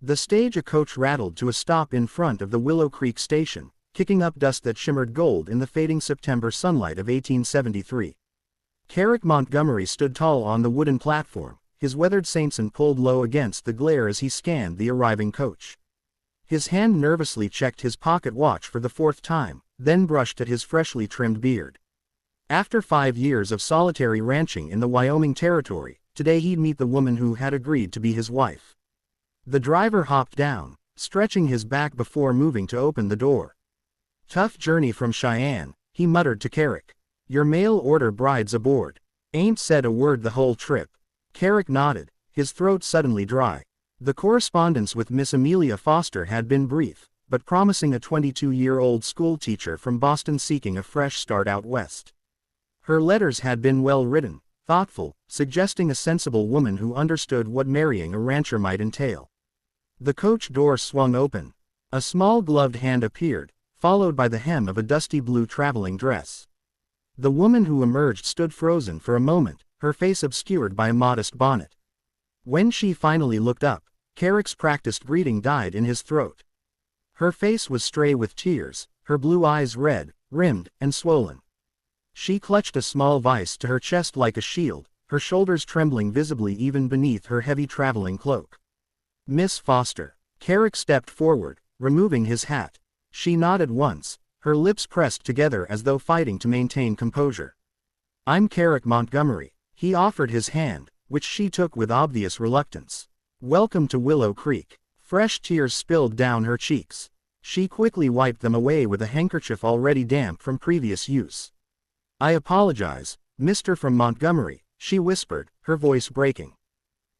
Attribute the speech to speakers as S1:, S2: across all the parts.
S1: The stage-coach rattled to a stop in front of the Willow Creek station, kicking up dust that shimmered gold in the fading September sunlight of 1873. Carrick Montgomery stood tall on the wooden platform, his weathered Saintson pulled low against the glare as he scanned the arriving coach. His hand nervously checked his pocket watch for the fourth time, then brushed at his freshly trimmed beard. After 5 years of solitary ranching in the Wyoming Territory, today he'd meet the woman who had agreed to be his wife. The driver hopped down, stretching his back before moving to open the door. "Tough journey from Cheyenne," he muttered to Carrick. "Your mail-order bride's aboard." "Ain't said a word the whole trip." Carrick nodded, his throat suddenly dry. The correspondence with Miss Amelia Foster had been brief, but promising, a 22-year-old schoolteacher from Boston seeking a fresh start out west. Her letters had been well written, thoughtful, suggesting a sensible woman who understood what marrying a rancher might entail. The coach door swung open. A small gloved hand appeared, followed by the hem of a dusty blue traveling dress. The woman who emerged stood frozen for a moment, her face obscured by a modest bonnet. When she finally looked up, Carrick's practiced greeting died in his throat. Her face was stray with tears, her blue eyes red, rimmed, and swollen. She clutched a small vise to her chest like a shield, her shoulders trembling visibly even beneath her heavy traveling cloak. "Miss Foster." Carrick stepped forward, removing his hat. She nodded once, her lips pressed together as though fighting to maintain composure. "I'm Carrick Montgomery." He offered his hand, which she took with obvious reluctance. "Welcome to Willow Creek." Fresh tears spilled down her cheeks. She quickly wiped them away with a handkerchief already damp from previous use. "I apologize, Mr. from Montgomery," she whispered, her voice breaking.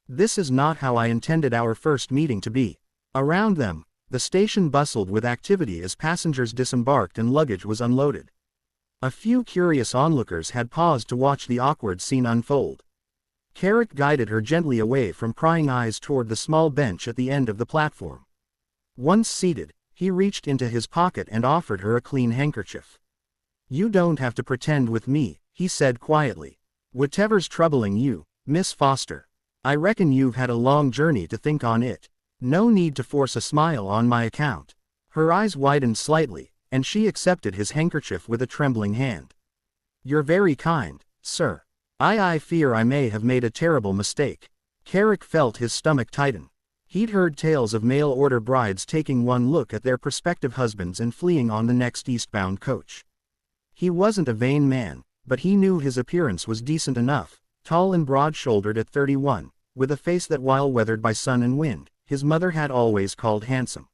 S1: "This is not how I intended our first meeting to be." Around them, the station bustled with activity as passengers disembarked and luggage was unloaded. A few curious onlookers had paused to watch the awkward scene unfold. Carrick guided her gently away from prying eyes toward the small bench at the end of the platform. Once seated, he reached into his pocket and offered her a clean handkerchief. "You don't have to pretend with me," he said quietly. "Whatever's troubling you, Miss Foster. I reckon you've had a long journey to think on it. No need to force a smile on my account." Her eyes widened slightly, and she accepted his handkerchief with a trembling hand. "You're very kind, sir. I fear I may have made a terrible mistake." Carrick felt his stomach tighten. He'd heard tales of mail-order brides taking one look at their prospective husbands and fleeing on the next eastbound coach. He wasn't a vain man, but he knew his appearance was decent enough, tall and broad-shouldered at 31, with a face that, while weathered by sun and wind, his mother had always called handsome.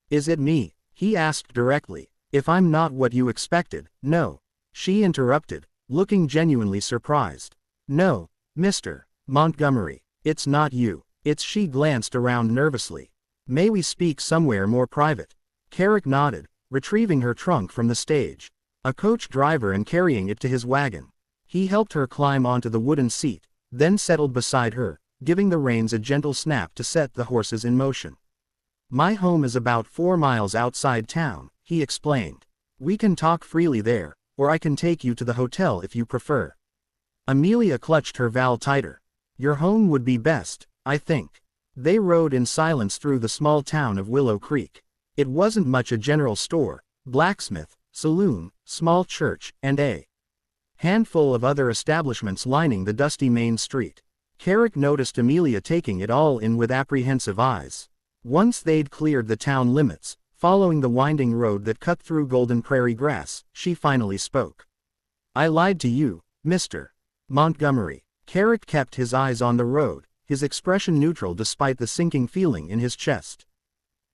S1: "Is it me?" he asked directly. "If I'm not what you expected." "No," she interrupted, looking genuinely surprised. "No, Mr. Montgomery, it's not you. It's." She glanced around nervously. "May we speak somewhere more private?" Carrick nodded, retrieving her trunk from the stage. A coach driver and carrying it to his wagon. He helped her climb onto the wooden seat, then settled beside her, giving the reins a gentle snap to set the horses in motion. "My home is about 4 miles outside town," he explained. "We can talk freely there, or I can take you to the hotel if you prefer." Amelia clutched her Val tighter. "Your home would be best, I think." They rode in silence through the small town of Willow Creek. It wasn't much: a general store, blacksmith, saloon, small church, and a handful of other establishments lining the dusty main street. Carrick noticed Amelia taking it all in with apprehensive eyes. Once they'd cleared the town limits, following the winding road that cut through golden prairie grass, she finally spoke. "I lied to you, Mr. Montgomery." Carrick kept his eyes on the road, his expression neutral despite the sinking feeling in his chest.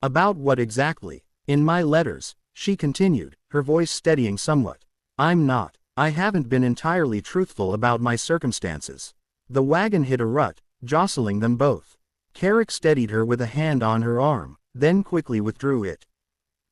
S1: "About what exactly?" "In my letters," she continued, her voice steadying somewhat. I haven't been entirely truthful about my circumstances." The wagon hit a rut, jostling them both. Carrick steadied her with a hand on her arm, then quickly withdrew it.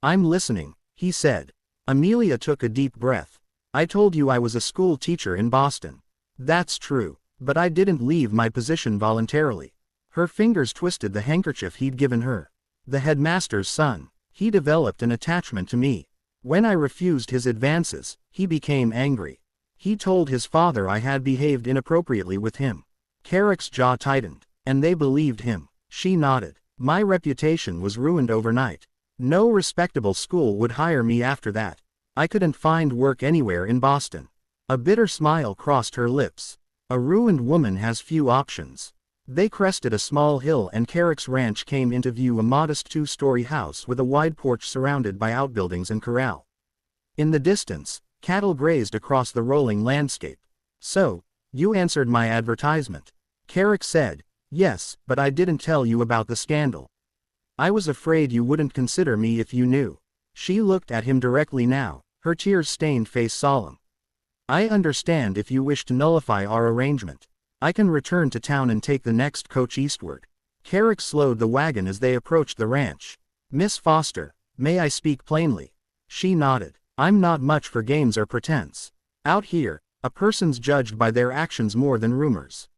S1: "I'm listening," he said. Amelia took a deep breath. "I told you I was a school teacher in Boston." "That's true, but I didn't leave my position voluntarily." Her fingers twisted the handkerchief he'd given her. "The headmaster's son. He developed an attachment to me. When I refused his advances, he became angry. He told his father I had behaved inappropriately with him." Carrick's jaw tightened. "And they believed him?" She nodded. My reputation was ruined overnight. No respectable school would hire me after that. I couldn't find work anywhere in Boston. A bitter smile crossed her lips. A ruined woman has few options. They crested a small hill and Carrick's ranch came into view, a modest 2-story house with a wide porch surrounded by outbuildings and corral. In the distance, cattle grazed across the rolling landscape. "So, you answered my advertisement," Carrick said. "Yes, but I didn't tell you about the scandal. I was afraid you wouldn't consider me if you knew." She looked at him directly now, her tear-stained face solemn. "I understand if you wish to nullify our arrangement. I can return to town and take the next coach eastward." Carrick slowed the wagon as they approached the ranch. "Miss Foster, may I speak plainly?" She nodded. "I'm not much for games or pretense. Out here, a person's judged by their actions more than rumors.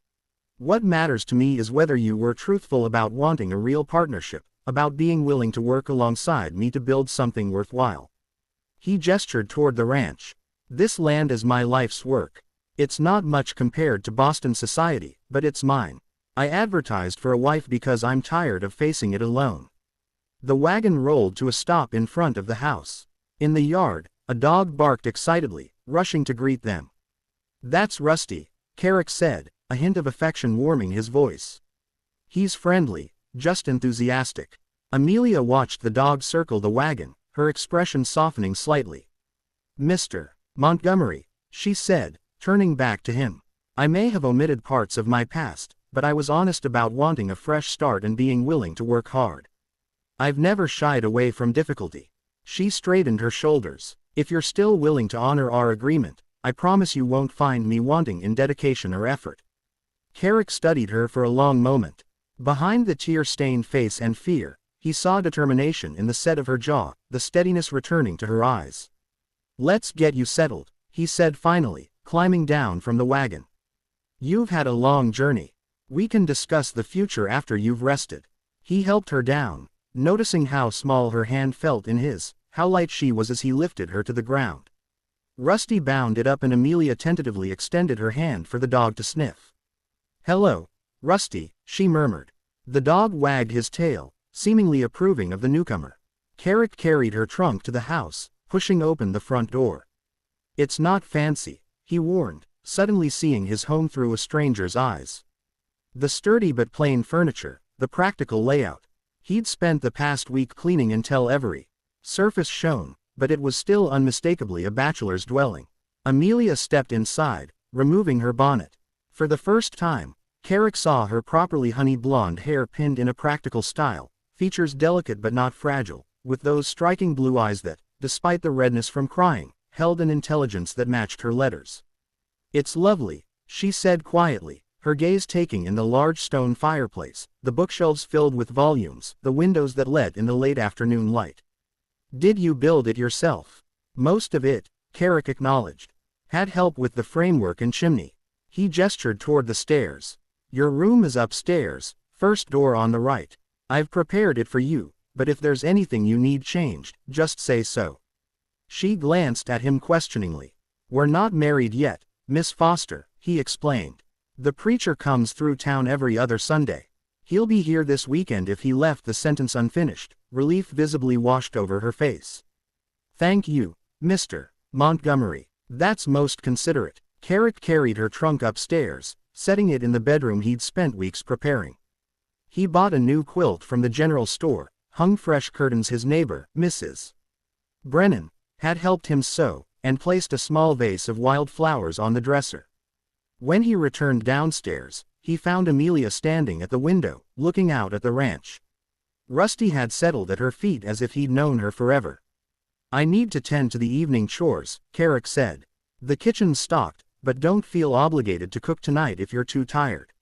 S1: What matters to me is whether you were truthful about wanting a real partnership, about being willing to work alongside me to build something worthwhile." He gestured toward the ranch. "This land is my life's work. It's not much compared to Boston society, but it's mine. I advertised for a wife because I'm tired of facing it alone." The wagon rolled to a stop in front of the house. In the yard, a dog barked excitedly, rushing to greet them. "That's Rusty," Carrick said, a hint of affection warming his voice. "He's friendly, just enthusiastic." Amelia watched the dog circle the wagon, her expression softening slightly. "Mr. Montgomery," she said, turning back to him. "I may have omitted parts of my past, but I was honest about wanting a fresh start and being willing to work hard. I've never shied away from difficulty." She straightened her shoulders. "If you're still willing to honor our agreement, I promise you won't find me wanting in dedication or effort." Carrick studied her for a long moment. Behind the tear-stained face and fear, he saw determination in the set of her jaw, the steadiness returning to her eyes. "Let's get you settled," he said finally, climbing down from the wagon. "You've had a long journey. We can discuss the future after you've rested." He helped her down, noticing how small her hand felt in his, how light she was as he lifted her to the ground. Rusty bounded up and Amelia tentatively extended her hand for the dog to sniff. "Hello, Rusty," she murmured. The dog wagged his tail, seemingly approving of the newcomer. Carrick carried her trunk to the house, pushing open the front door. "It's not fancy," he warned, suddenly seeing his home through a stranger's eyes. The sturdy but plain furniture, the practical layout. He'd spent the past week cleaning until every surface shone, but it was still unmistakably a bachelor's dwelling. Amelia stepped inside, removing her bonnet. For the first time, Carrick saw her properly honey blonde hair pinned in a practical style, features delicate but not fragile, with those striking blue eyes that, despite the redness from crying, held an intelligence that matched her letters. "It's lovely," she said quietly, her gaze taking in the large stone fireplace, the bookshelves filled with volumes, the windows that let in the late afternoon light. "Did you build it yourself?" "Most of it," Carrick acknowledged. "Had help with the framework and chimney." He gestured toward the stairs. "Your room is upstairs, first door on the right. I've prepared it for you, but if there's anything you need changed, just say so." She glanced at him questioningly. "We're not married yet, Miss Foster," he explained. "The preacher comes through town every other Sunday. He'll be here this weekend." If he left the sentence unfinished, relief visibly washed over her face. "Thank you, Mr. Montgomery. That's most considerate." Carrick carried her trunk upstairs, setting it in the bedroom he'd spent weeks preparing. He bought a new quilt from the general store, hung fresh curtains his neighbor, Mrs. Brennan, had helped him sew, and placed a small vase of wild flowers on the dresser. When he returned downstairs, he found Amelia standing at the window, looking out at the ranch. Rusty had settled at her feet as if he'd known her forever. "I need to tend to the evening chores," Carrick said. "The kitchen's stocked, but don't feel obligated to cook tonight if you're too tired.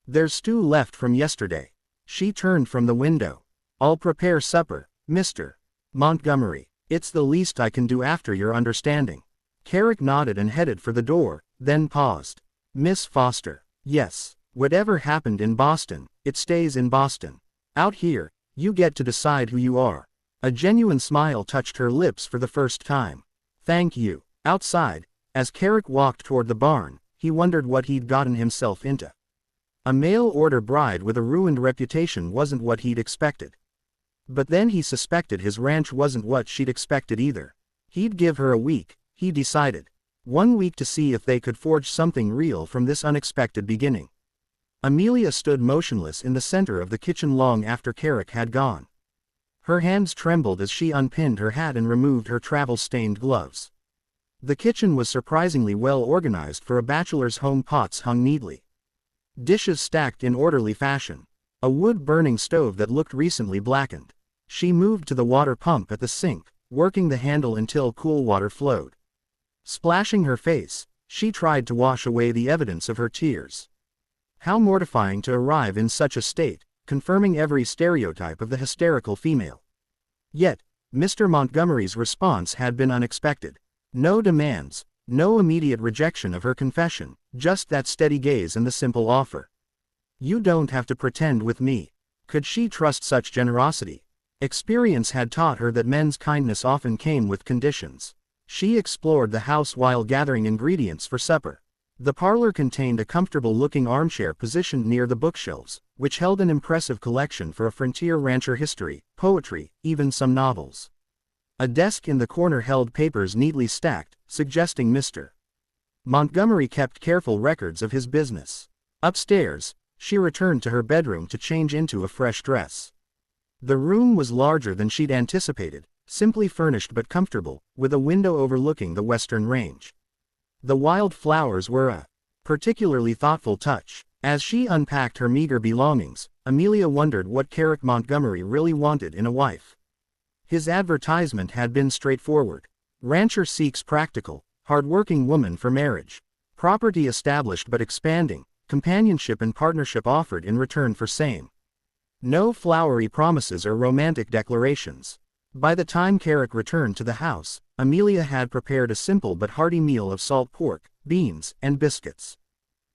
S1: There's stew left from yesterday." She turned from the window. "I'll prepare supper, Mr. Montgomery. It's the least I can do after your understanding." Carrick nodded and headed for the door, then paused. "Miss Foster, yes, whatever happened in Boston, it stays in Boston. Out here, you get to decide who you are." A genuine smile touched her lips for the first time. "Thank you." Outside, as Carrick walked toward the barn, he wondered what he'd gotten himself into. A mail-order bride with a ruined reputation wasn't what he'd expected. But then he suspected his ranch wasn't what she'd expected either. He'd give her a week, he decided. 1 week to see if they could forge something real from this unexpected beginning. Amelia stood motionless in the center of the kitchen long after Carrick had gone. Her hands trembled as she unpinned her hat and removed her travel-stained gloves. The kitchen was surprisingly well organized for a bachelor's home. Pots hung neatly. Dishes stacked in orderly fashion. A wood-burning stove that looked recently blackened. She moved to the water pump at the sink, working the handle until cool water flowed. Splashing her face, she tried to wash away the evidence of her tears. How mortifying to arrive in such a state, confirming every stereotype of the hysterical female. Yet, Mr. Montgomery's response had been unexpected. No demands, no immediate rejection of her confession, just that steady gaze and the simple offer. "You don't have to pretend with me." Could she trust such generosity? Experience had taught her that men's kindness often came with conditions. She explored the house while gathering ingredients for supper. The parlor contained a comfortable-looking armchair positioned near the bookshelves, which held an impressive collection for a frontier rancher history, poetry, even some novels. A desk in the corner held papers neatly stacked, suggesting Mr. Montgomery kept careful records of his business. Upstairs, she returned to her bedroom to change into a fresh dress. The room was larger than she'd anticipated, simply furnished but comfortable, with a window overlooking the western range. The wild flowers were a particularly thoughtful touch. As she unpacked her meager belongings, Amelia wondered what Carrick Montgomery really wanted in a wife. His advertisement had been straightforward. Rancher seeks practical, hard-working woman for marriage. Property established but expanding, companionship and partnership offered in return for same. No flowery promises or romantic declarations. By the time Carrick returned to the house, Amelia had prepared a simple but hearty meal of salt pork, beans, and biscuits.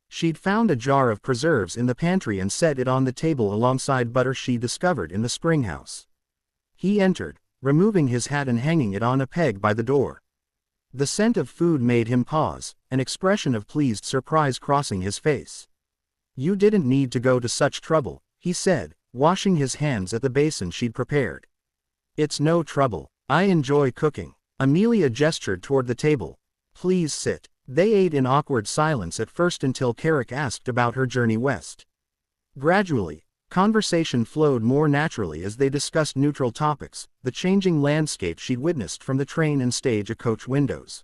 S1: She'd found a jar of preserves in the pantry and set it on the table alongside butter she discovered in the springhouse. He entered, removing his hat and hanging it on a peg by the door. The scent of food made him pause, an expression of pleased surprise crossing his face. "You didn't need to go to such trouble," he said, washing his hands at the basin she'd prepared. "It's no trouble. I enjoy cooking." Amelia gestured toward the table. "Please sit." They ate in awkward silence at first until Carrick asked about her journey west. Gradually, conversation flowed more naturally as they discussed neutral topics, the changing landscape she'd witnessed from the train and stagecoach windows.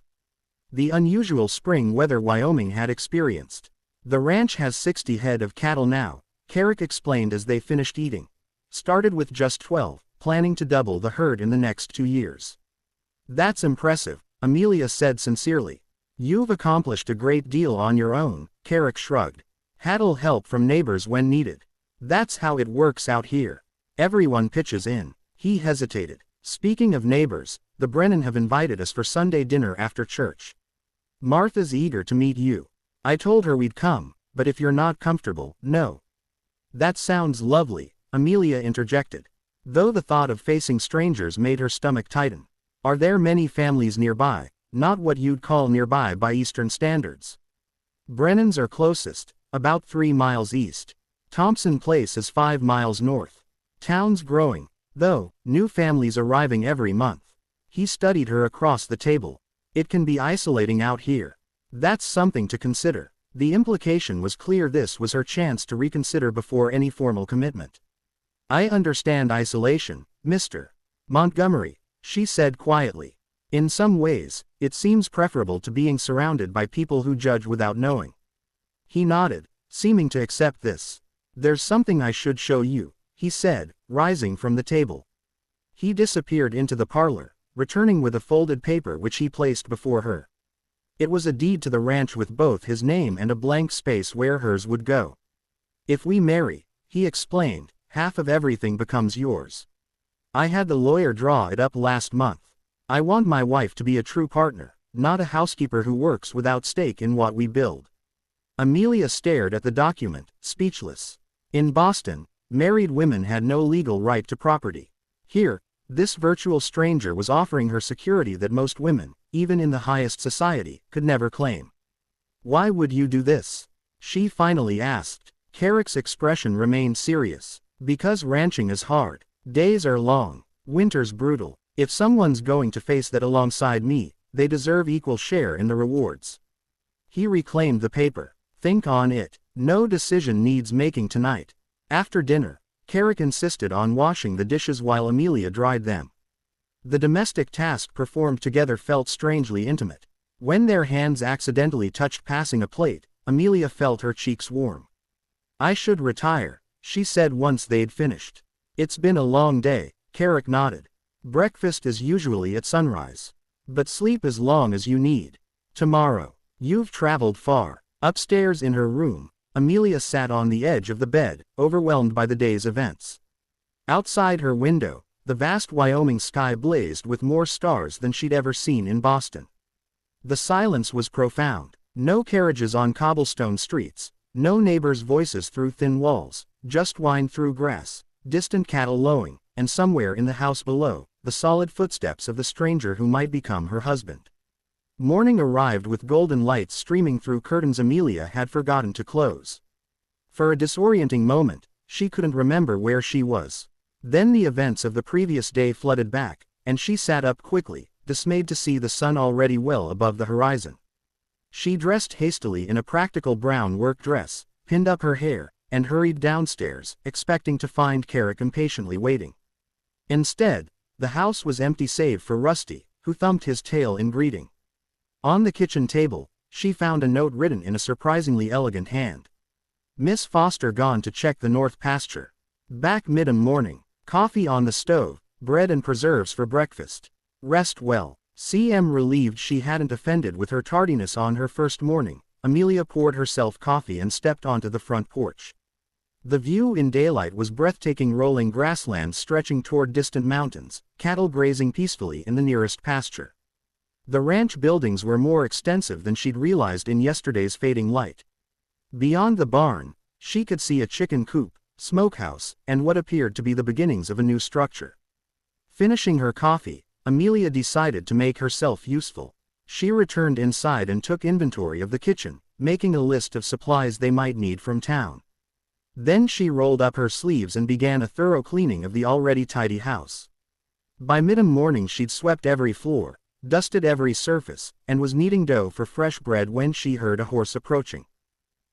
S1: The unusual spring weather Wyoming had experienced. "The ranch has 60 head of cattle now," Carrick explained as they finished eating. "Started with just 12, planning to double the herd in the next 2 years." "That's impressive," Amelia said sincerely. "You've accomplished a great deal on your own," Carrick shrugged. "Had'll help from neighbors when needed. That's how it works out here. Everyone pitches in." He hesitated. "Speaking of neighbors, the Brennan have invited us for Sunday dinner after church. Martha's eager to meet you. I told her we'd come, but if you're not comfortable, no." "That sounds lovely," Amelia interjected, though the thought of facing strangers made her stomach tighten. "Are there many families nearby?" "Not what you'd call nearby by Eastern standards. Brennan's are closest, about 3 miles east. Thompson Place is 5 miles north. Town's growing, though, new families arriving every month." He studied her across the table. "It can be isolating out here." "That's something to consider." The implication was clear. This was her chance to reconsider before any formal commitment. "I understand isolation, Mr. Montgomery," she said quietly. "In some ways, it seems preferable to being surrounded by people who judge without knowing." He nodded, seeming to accept this. "There's something I should show you," he said, rising from the table. He disappeared into the parlor, returning with a folded paper which he placed before her. It was a deed to the ranch with both his name and a blank space where hers would go. "If we marry," he explained, "half of everything becomes yours. I had the lawyer draw it up last month. I want my wife to be a true partner, not a housekeeper who works without stake in what we build." Amelia stared at the document, speechless. In Boston, married women had no legal right to property. Here, this virtual stranger was offering her security that most women, even in the highest society, could never claim. "Why would you do this?" she finally asked. Carrick's expression remained serious. Because ranching is hard. Days are long. Winter's brutal. If someone's going to face that alongside me, they deserve equal share in the rewards. He reclaimed the paper. Think on it. No decision needs making tonight. After dinner, Carrick insisted on washing the dishes while Amelia dried them. The domestic task performed together felt strangely intimate. When their hands accidentally touched passing a plate, Amelia felt her cheeks warm. I should retire, she said once they'd finished. It's been a long day, Carrick nodded. Breakfast is usually at sunrise. But sleep as long as you need. Tomorrow. You've traveled far. Upstairs in her room, Amelia sat on the edge of the bed, overwhelmed by the day's events. Outside her window, the vast Wyoming sky blazed with more stars than she'd ever seen in Boston. The silence was profound. No carriages on cobblestone streets, no neighbors' voices through thin walls, just wind through grass, distant cattle lowing, and somewhere in the house below, the solid footsteps of the stranger who might become her husband. Morning arrived with golden lights streaming through curtains Amelia had forgotten to close. For a disorienting moment, she couldn't remember where she was. Then the events of the previous day flooded back, and she sat up quickly, dismayed to see the sun already well above the horizon. She dressed hastily in a practical brown work dress, pinned up her hair, and hurried downstairs, expecting to find Carrick impatiently waiting. Instead, the house was empty save for Rusty, who thumped his tail in greeting. On the kitchen table, she found a note written in a surprisingly elegant hand. Miss Foster gone to check the north pasture. Back mid-morning, coffee on the stove, bread and preserves for breakfast. Rest well. CM relieved she hadn't offended with her tardiness on her first morning, Amelia poured herself coffee and stepped onto the front porch. The view in daylight was breathtaking, rolling grasslands stretching toward distant mountains, cattle grazing peacefully in the nearest pasture. The ranch buildings were more extensive than she'd realized in yesterday's fading light. Beyond the barn, she could see a chicken coop, smokehouse, and what appeared to be the beginnings of a new structure. Finishing her coffee, Amelia decided to make herself useful. She returned inside and took inventory of the kitchen, making a list of supplies they might need from town. Then she rolled up her sleeves and began a thorough cleaning of the already tidy house. By mid-morning she'd swept every floor, dusted every surface, and was kneading dough for fresh bread when she heard a horse approaching.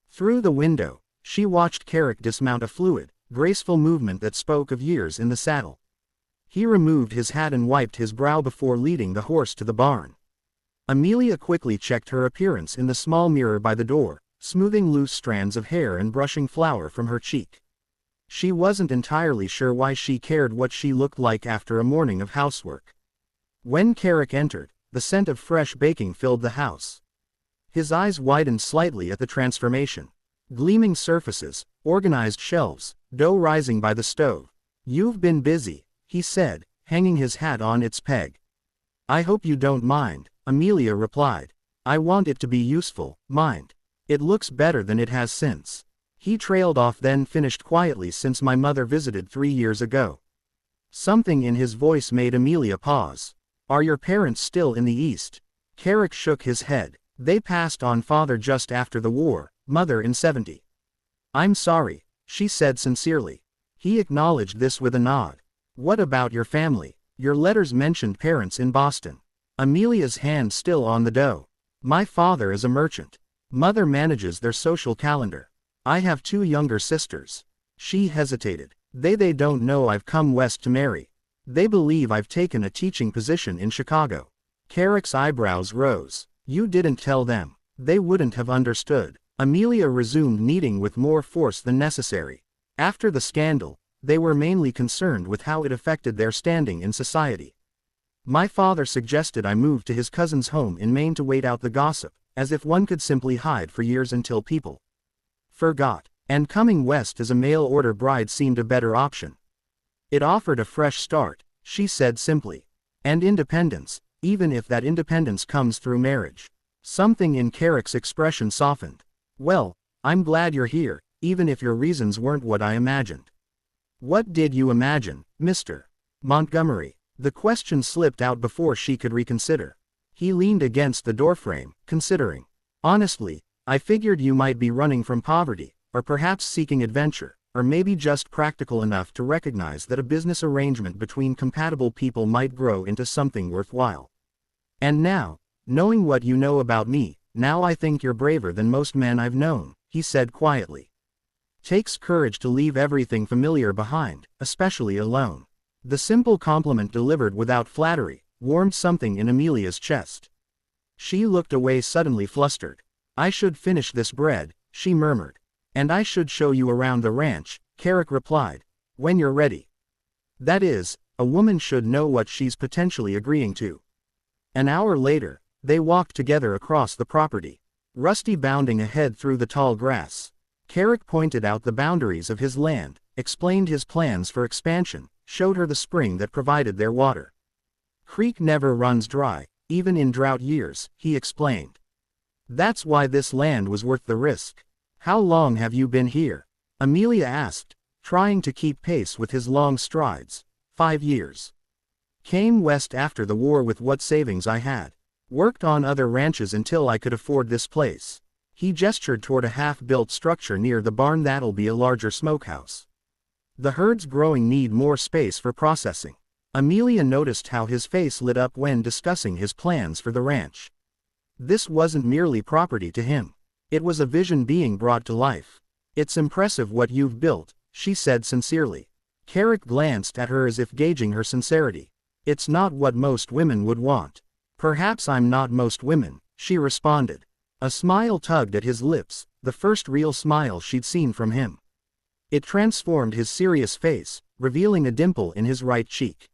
S1: Through the window, she watched Carrick dismount, a fluid, graceful movement that spoke of years in the saddle. He removed his hat and wiped his brow before leading the horse to the barn. Amelia quickly checked her appearance in the small mirror by the door, smoothing loose strands of hair and brushing flour from her cheek. She wasn't entirely sure why she cared what she looked like after a morning of housework. When Carrick entered, the scent of fresh baking filled the house. His eyes widened slightly at the transformation. Gleaming surfaces, organized shelves, dough rising by the stove. You've been busy, he said, hanging his hat on its peg. I hope you don't mind, Amelia replied. I want it to be useful, mind. It looks better than it has since. He trailed off, then finished quietly, since my mother visited 3 years ago. Something in his voice made Amelia pause. Are your parents still in the East? Carrick shook his head. They passed on, father just after the war, mother in 70. I'm sorry, she said sincerely. He acknowledged this with a nod. What about your family? Your letters mentioned parents in Boston. Amelia's hand still on the dough. My father is a merchant. Mother manages their social calendar. I have 2 younger sisters. She hesitated. They don't know I've come west to marry. They believe I've taken a teaching position in Chicago. Carrick's eyebrows rose. You didn't tell them. They wouldn't have understood. Amelia resumed kneading with more force than necessary. After the scandal, they were mainly concerned with how it affected their standing in society. My father suggested I move to his cousin's home in Maine to wait out the gossip, as if one could simply hide for years until people forgot. And coming west as a mail-order bride seemed a better option. It offered a fresh start, she said simply. And independence, even if that independence comes through marriage. Something in Carrick's expression softened. Well, I'm glad you're here, even if your reasons weren't what I imagined. What did you imagine, Mr. Montgomery? The question slipped out before she could reconsider. He leaned against the doorframe, considering. Honestly, I figured you might be running from poverty, or perhaps seeking adventure, or maybe just practical enough to recognize that a business arrangement between compatible people might grow into something worthwhile. And now, knowing what you know about me, now I think you're braver than most men I've known, he said quietly. Takes courage to leave everything familiar behind, especially alone. The simple compliment delivered without flattery warmed something in Amelia's chest. She looked away suddenly flustered. I should finish this bread, she murmured. And I should show you around the ranch, Carrick replied. When you're ready. That is, a woman should know what she's potentially agreeing to. An hour later, they walked together across the property. Rusty bounding ahead through the tall grass. Carrick pointed out the boundaries of his land, explained his plans for expansion, showed her the spring that provided their water. Creek never runs dry, even in drought years, he explained. That's why this land was worth the risk. How long have you been here? Amelia asked, trying to keep pace with his long strides. 5 years. Came west after the war with what savings I had. Worked on other ranches until I could afford this place. He gestured toward a half-built structure near the barn that'll be a larger smokehouse. The herds growing need more space for processing. Amelia noticed how his face lit up when discussing his plans for the ranch. This wasn't merely property to him. It was a vision being brought to life. It's impressive what you've built, she said sincerely. Carrick glanced at her as if gauging her sincerity. It's not what most women would want. Perhaps I'm not most women, she responded. A smile tugged at his lips, the first real smile she'd seen from him. It transformed his serious face, revealing a dimple in his right cheek.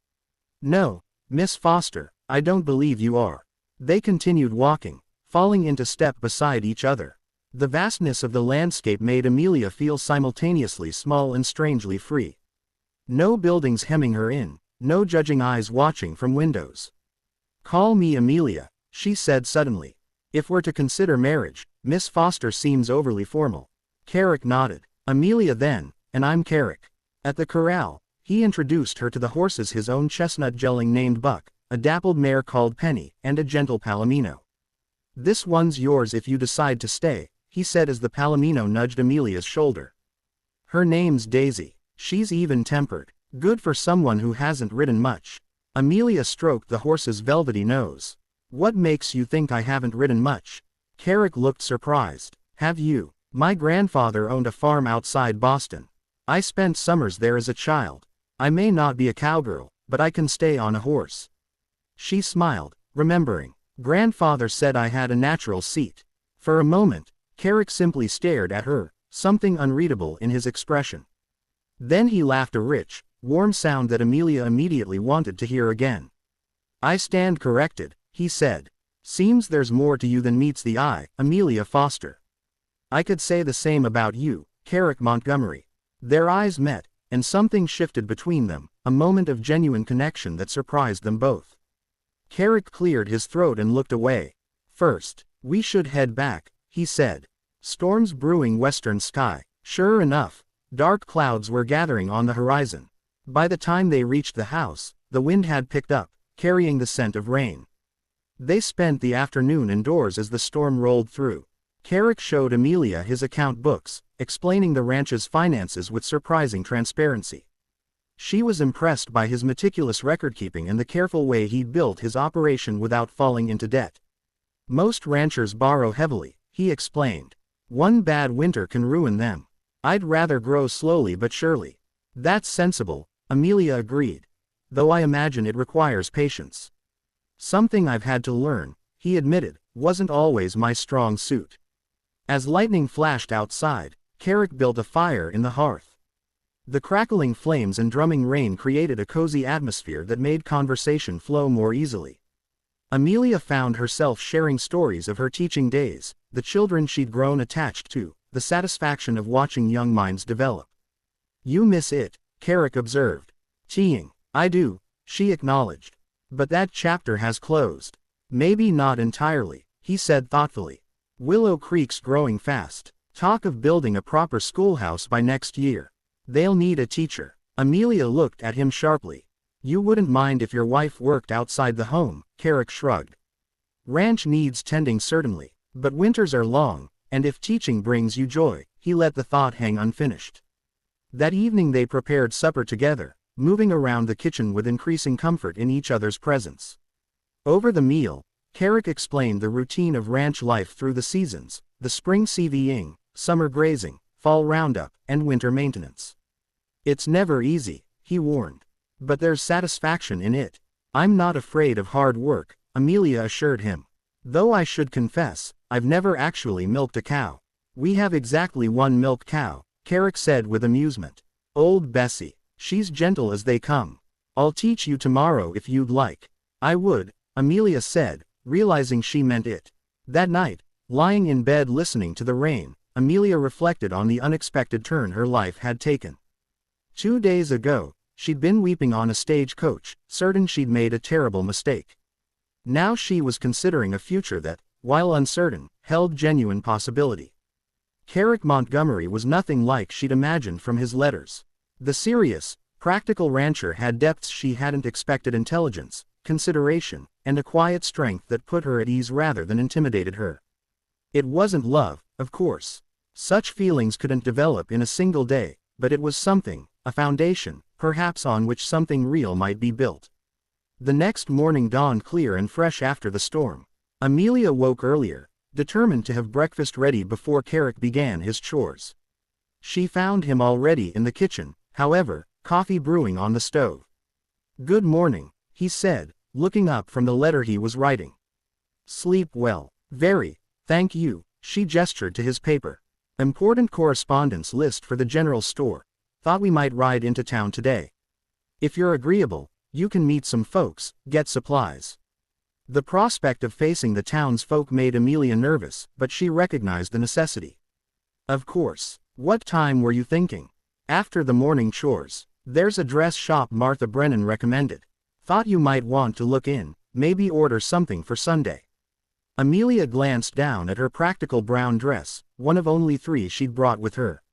S1: No, Miss Foster, I don't believe you are. They continued walking, falling into step beside each other. The vastness of the landscape made Amelia feel simultaneously small and strangely free. No buildings hemming her in, no judging eyes watching from windows. Call me Amelia, she said suddenly. If we're to consider marriage, Miss Foster seems overly formal. Carrick nodded. Amelia then, and I'm Carrick. At the corral, he introduced her to the horses, his own chestnut gelding named Buck, a dappled mare called Penny, and a gentle palomino. This one's yours if you decide to stay, he said as the palomino nudged Amelia's shoulder. Her name's Daisy. She's even-tempered. Good for someone who hasn't ridden much. Amelia stroked the horse's velvety nose. What makes you think I haven't ridden much? Carrick looked surprised. Have you? My grandfather owned a farm outside Boston. I spent summers there as a child. I may not be a cowgirl, but I can stay on a horse. She smiled, remembering. Grandfather said I had a natural seat. For a moment, Carrick simply stared at her, something unreadable in his expression. Then he laughed, a rich, warm sound that Amelia immediately wanted to hear again. I stand corrected, he said. Seems there's more to you than meets the eye, Amelia Foster. I could say the same about you, Carrick Montgomery. Their eyes met, and something shifted between them, a moment of genuine connection that surprised them both. Carrick cleared his throat and looked away. First, we should head back, he said. Storms brewing western sky. Sure enough, dark clouds were gathering on the horizon. By the time they reached the house, the wind had picked up, carrying the scent of rain. They spent the afternoon indoors as the storm rolled through. Carrick showed Amelia his account books, explaining the ranch's finances with surprising transparency. She was impressed by his meticulous record-keeping and the careful way he'd built his operation without falling into debt. Most ranchers borrow heavily, he explained. One bad winter can ruin them. I'd rather grow slowly but surely. That's sensible, Amelia agreed. Though I imagine it requires patience. Something I've had to learn, he admitted, wasn't always my strong suit. As lightning flashed outside, Carrick built a fire in the hearth. The crackling flames and drumming rain created a cozy atmosphere that made conversation flow more easily. Amelia found herself sharing stories of her teaching days, the children she'd grown attached to, the satisfaction of watching young minds develop. You miss it, Carrick observed. Teeing. I do, she acknowledged. But that chapter has closed. Maybe not entirely, he said thoughtfully. Willow Creek's growing fast. Talk of building a proper schoolhouse by next year. They'll need a teacher. Amelia looked at him sharply. You wouldn't mind if your wife worked outside the home, Carrick shrugged. Ranch needs tending certainly, but winters are long, and if teaching brings you joy, he let the thought hang unfinished. That evening they prepared supper together, moving around the kitchen with increasing comfort in each other's presence. Over the meal, Carrick explained the routine of ranch life through the seasons, the spring CVing, summer grazing, fall roundup, and winter maintenance. It's never easy, he warned. But there's satisfaction in it. I'm not afraid of hard work, Amelia assured him. Though I should confess, I've never actually milked a cow. We have exactly one milk cow, Carrick said with amusement. Old Bessie. She's gentle as they come. I'll teach you tomorrow if you'd like. I would, Amelia said, realizing she meant it. That night, lying in bed listening to the rain, Amelia reflected on the unexpected turn her life had taken. 2 days ago, she'd been weeping on a stagecoach, certain she'd made a terrible mistake. Now she was considering a future that, while uncertain, held genuine possibility. Carrick Montgomery was nothing like she'd imagined from his letters. The serious, practical rancher had depths she hadn't expected: intelligence, consideration, and a quiet strength that put her at ease rather than intimidated her. It wasn't love, of course. Such feelings couldn't develop in a single day, but it was something, a foundation, perhaps, on which something real might be built. The next morning dawned clear and fresh after the storm. Amelia woke earlier, determined to have breakfast ready before Carrick began his chores. She found him already in the kitchen, however, coffee brewing on the stove. "Good morning," he said, looking up from the letter he was writing. "Sleep well?" "Very, thank you," she gestured to his paper. "Important correspondence list for the general store. Thought we might ride into town today. If you're agreeable, you can meet some folks, get supplies." The prospect of facing the townsfolk made Amelia nervous, but she recognized the necessity. "Of course. What time were you thinking?" "After the morning chores. There's a dress shop Martha Brennan recommended. Thought you might want to look in, maybe order something for Sunday." Amelia glanced down at her practical brown dress, one of only 3 she'd brought with her.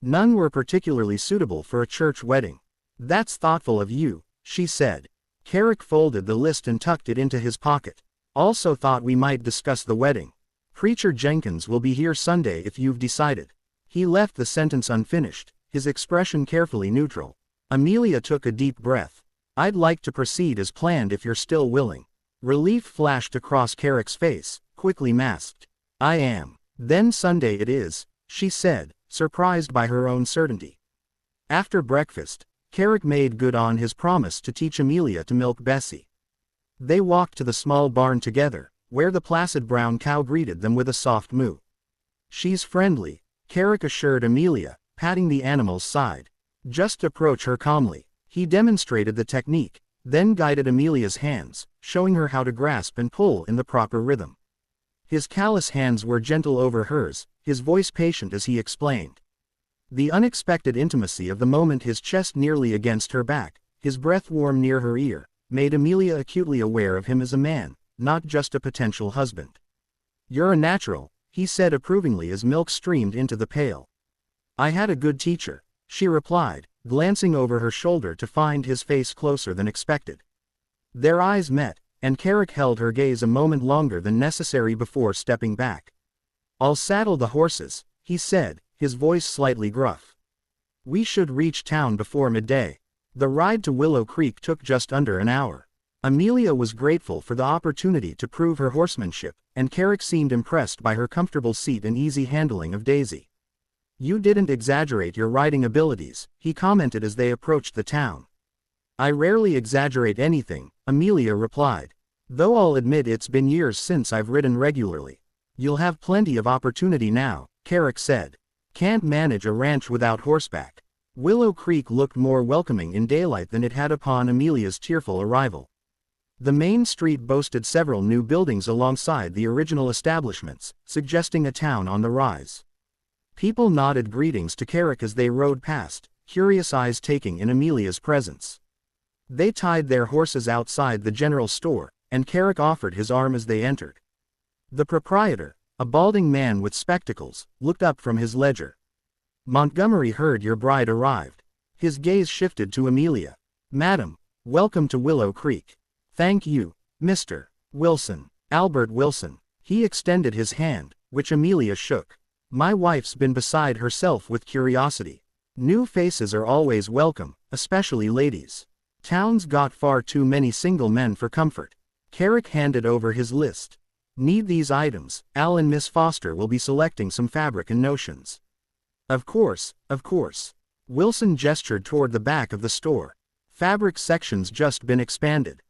S1: None were particularly suitable for a church wedding. "That's thoughtful of you," she said. Carrick folded the list and tucked it into his pocket. "Also thought we might discuss the wedding. Preacher Jenkins will be here Sunday if you've decided." He left the sentence unfinished, his expression carefully neutral. Amelia took a deep breath. "I'd like to proceed as planned if you're still willing." Relief flashed across Carrick's face, quickly masked. "I am. Then Sunday it is," she said, surprised by her own certainty. After breakfast, Carrick made good on his promise to teach Amelia to milk Bessie. They walked to the small barn together, where the placid brown cow greeted them with a soft moo. "She's friendly," Carrick assured Amelia, patting the animal's side. "Just approach her calmly." He demonstrated the technique, then guided Amelia's hands, showing her how to grasp and pull in the proper rhythm. His callous hands were gentle over hers, his voice patient as he explained. The unexpected intimacy of the moment, his chest nearly against her back, his breath warm near her ear, made Amelia acutely aware of him as a man, not just a potential husband. "You're a natural," he said approvingly as milk streamed into the pail. "I had a good teacher," she replied, glancing over her shoulder to find his face closer than expected. Their eyes met, and Carrick held her gaze a moment longer than necessary before stepping back. "I'll saddle the horses," he said, his voice slightly gruff. "We should reach town before midday." The ride to Willow Creek took just under an hour. Amelia was grateful for the opportunity to prove her horsemanship, and Carrick seemed impressed by her comfortable seat and easy handling of Daisy. "You didn't exaggerate your riding abilities," he commented as they approached the town. "I rarely exaggerate anything," Amelia replied. "Though I'll admit it's been years since I've ridden regularly." "You'll have plenty of opportunity now," Carrick said. "Can't manage a ranch without horseback." Willow Creek looked more welcoming in daylight than it had upon Amelia's tearful arrival. The main street boasted several new buildings alongside the original establishments, suggesting a town on the rise. People nodded greetings to Carrick as they rode past, curious eyes taking in Amelia's presence. They tied their horses outside the general store, and Carrick offered his arm as they entered. The proprietor, a balding man with spectacles, looked up from his ledger. "Montgomery heard your bride arrived." His gaze shifted to Amelia. "Madam, welcome to Willow Creek." "Thank you, Mr. Wilson." "Albert Wilson." He extended his hand, which Amelia shook. My wife's been beside herself with curiosity. New faces are always welcome, especially ladies. Town's got far too many single men for comfort. Carrick handed over his list. Need these items, Al and Miss Foster will be selecting some fabric and notions. Of course, of course. Wilson gestured toward the back of the store. Fabric section's just been expanded.